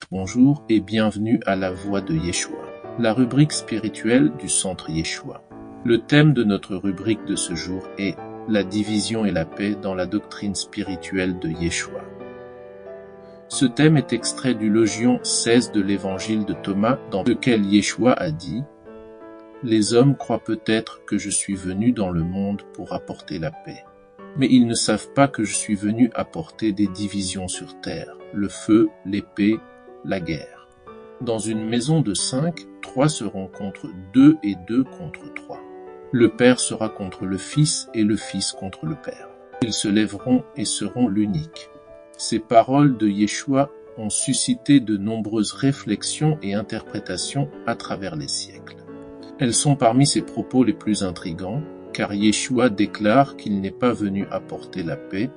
Bonjour et bienvenue à la Voix de Yeshua, la rubrique spirituelle du Centre Yeshua. Le thème de notre rubrique de ce jour est la division et la paix dans la doctrine spirituelle de Yeshua. Ce thème est extrait du Logion 16 de l'Évangile de Thomas, dans lequel Yeshua a dit « Les hommes croient peut-être que je suis venu dans le monde pour apporter la paix. Mais ils ne savent pas que je suis venu apporter des divisions sur terre, le feu, l'épée, la guerre. Dans une maison de 5, 3 seront contre 2 et 2 contre 3. Le Père sera contre le Fils et le Fils contre le Père. Ils se lèveront et seront l'unique. » Ces paroles de Yeshua ont suscité de nombreuses réflexions et interprétations à travers les siècles. Elles sont parmi ses propos les plus intrigants, car Yeshua déclare qu'il n'est pas venu apporter la paix,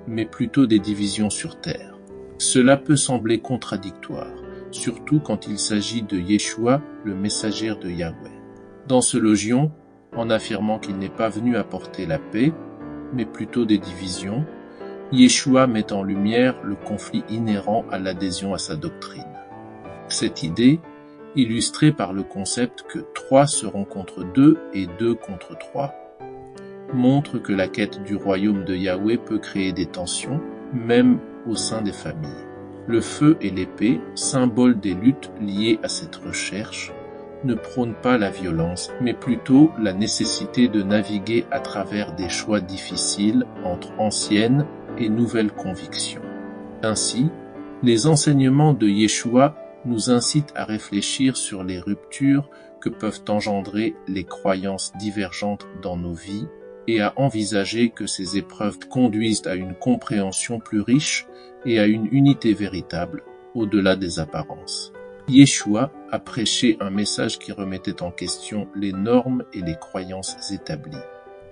mais plutôt des divisions sur terre. Cela peut sembler contradictoire, surtout quand il s'agit de Yeshua, le messager de Yahweh. Dans ce logion, en affirmant qu'il n'est pas venu apporter la paix, mais plutôt des divisions, Yeshua met en lumière le conflit inhérent à l'adhésion à sa doctrine. Cette idée, illustrée par le concept que 3 seront contre 2 et 2 contre 3, montre que la quête du royaume de Yahweh peut créer des tensions, même au sein des familles. Le feu et l'épée, symboles des luttes liées à cette recherche, ne prônent pas la violence, mais plutôt la nécessité de naviguer à travers des choix difficiles entre anciennes et nouvelles convictions. Ainsi, les enseignements de Yeshua nous incitent à réfléchir sur les ruptures que peuvent engendrer les croyances divergentes dans nos vies et à envisager que ces épreuves conduisent à une compréhension plus riche et à une unité véritable au-delà des apparences. Yeshua a prêché un message qui remettait en question les normes et les croyances établies.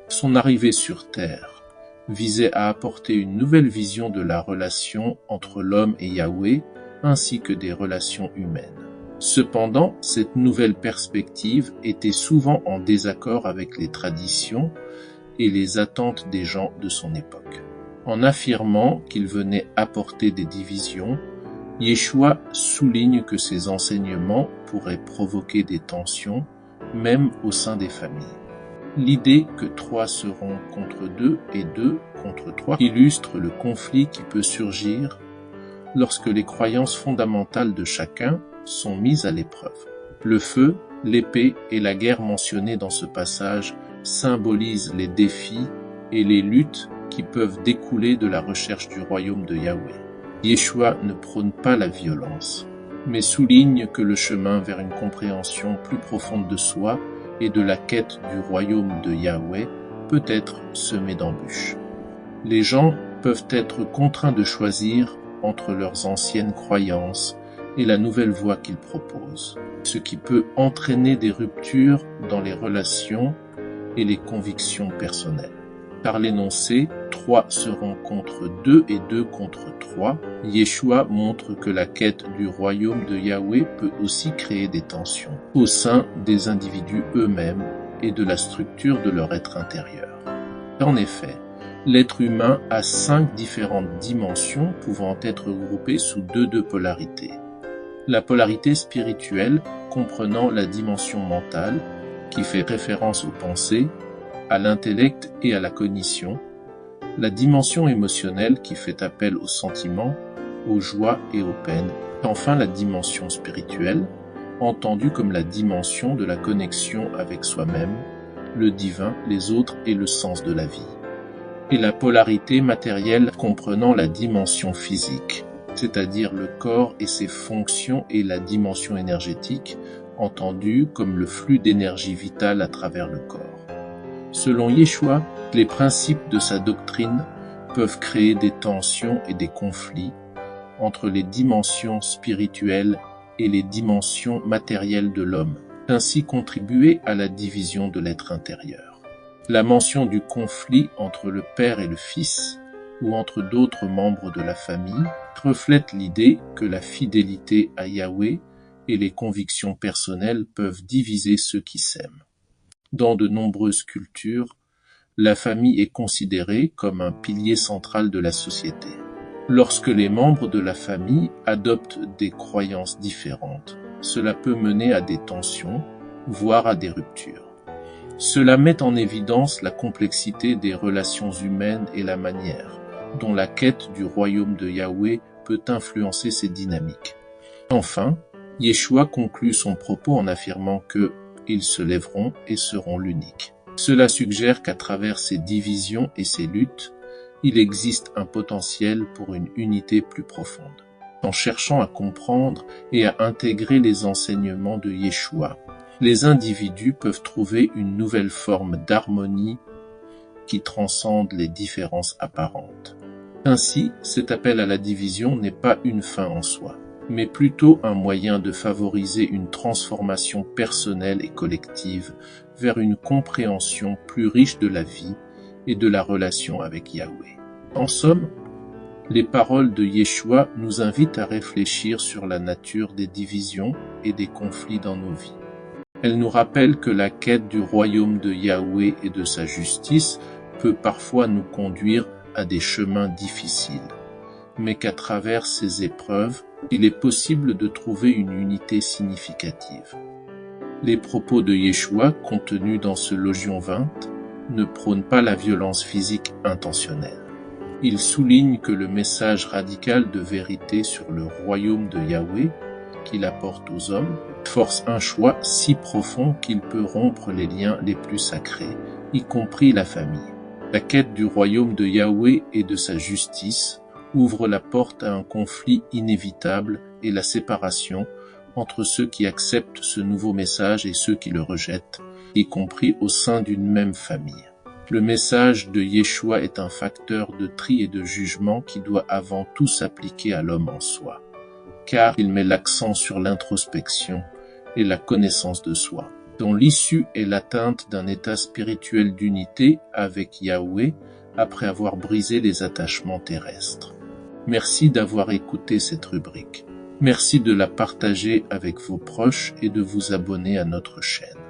Son arrivée sur terre visait à apporter une nouvelle vision de la relation entre l'homme et Yahweh, ainsi que des relations humaines. Cependant, cette nouvelle perspective était souvent en désaccord avec les traditions et les attentes des gens de son époque. En affirmant qu'il venait apporter des divisions, Yeshua souligne que ces enseignements pourraient provoquer des tensions, même au sein des familles. L'idée que 3 seront contre 2 et 2 contre 3 illustre le conflit qui peut surgir lorsque les croyances fondamentales de chacun sont mises à l'épreuve. Le feu, l'épée et la guerre mentionnées dans ce passage symbolisent les défis et les luttes qui peuvent découler de la recherche du royaume de Yahweh. Yeshua ne prône pas la violence, mais souligne que le chemin vers une compréhension plus profonde de soi et de la quête du royaume de Yahweh peut être semé d'embûches. Les gens peuvent être contraints de choisir entre leurs anciennes croyances et la nouvelle voie qu'il propose, ce qui peut entraîner des ruptures dans les relations et les convictions personnelles. Par l'énoncé « 3 seront contre 2 et 2 contre 3 », Yeshua montre que la quête du royaume de Yahweh peut aussi créer des tensions au sein des individus eux-mêmes et de la structure de leur être intérieur. En effet, l'être humain a 5 différentes dimensions pouvant être groupées sous 2 polarités. La polarité spirituelle comprenant la dimension mentale, qui fait référence aux pensées, à l'intellect et à la cognition, la dimension émotionnelle qui fait appel aux sentiments, aux joies et aux peines, et enfin la dimension spirituelle, entendue comme la dimension de la connexion avec soi-même, le divin, les autres et le sens de la vie, et la polarité matérielle comprenant la dimension physique, c'est-à-dire le corps et ses fonctions et la dimension énergétique, entendue comme le flux d'énergie vitale à travers le corps. Selon Yeshua, les principes de sa doctrine peuvent créer des tensions et des conflits entre les dimensions spirituelles et les dimensions matérielles de l'homme, ainsi contribuer à la division de l'être intérieur. La mention du conflit entre le Père et le Fils, ou entre d'autres membres de la famille, reflète l'idée que la fidélité à Yahweh et les convictions personnelles peuvent diviser ceux qui s'aiment. Dans de nombreuses cultures, la famille est considérée comme un pilier central de la société. Lorsque les membres de la famille adoptent des croyances différentes, cela peut mener à des tensions, voire à des ruptures. Cela met en évidence la complexité des relations humaines et la manière dont la quête du royaume de Yahweh peut influencer ces dynamiques. Enfin, Yeshua conclut son propos en affirmant que ils se lèveront et seront l'unique. Cela suggère qu'à travers ces divisions et ces luttes, il existe un potentiel pour une unité plus profonde. En cherchant à comprendre et à intégrer les enseignements de Yeshua, les individus peuvent trouver une nouvelle forme d'harmonie qui transcende les différences apparentes. Ainsi, cet appel à la division n'est pas une fin en soi, mais plutôt un moyen de favoriser une transformation personnelle et collective vers une compréhension plus riche de la vie et de la relation avec Yahweh. En somme, les paroles de Yeshua nous invitent à réfléchir sur la nature des divisions et des conflits dans nos vies. Elles nous rappellent que la quête du royaume de Yahweh et de sa justice peut parfois nous conduire à des chemins difficiles, mais qu'à travers ces épreuves, il est possible de trouver une unité significative. Les propos de Yeshua contenus dans ce Logion 20 ne prônent pas la violence physique intentionnelle. Ils soulignent que le message radical de vérité sur le royaume de Yahweh qu'il apporte aux hommes force un choix si profond qu'il peut rompre les liens les plus sacrés, y compris la famille. La quête du royaume de Yahweh et de sa justice ouvre la porte à un conflit inévitable et la séparation entre ceux qui acceptent ce nouveau message et ceux qui le rejettent, y compris au sein d'une même famille. Le message de Yeshua est un facteur de tri et de jugement qui doit avant tout s'appliquer à l'homme en soi, car il met l'accent sur l'introspection et la connaissance de soi, dont l'issue est l'atteinte d'un état spirituel d'unité avec Yahweh après avoir brisé les attachements terrestres. Merci d'avoir écouté cette rubrique. Merci de la partager avec vos proches et de vous abonner à notre chaîne.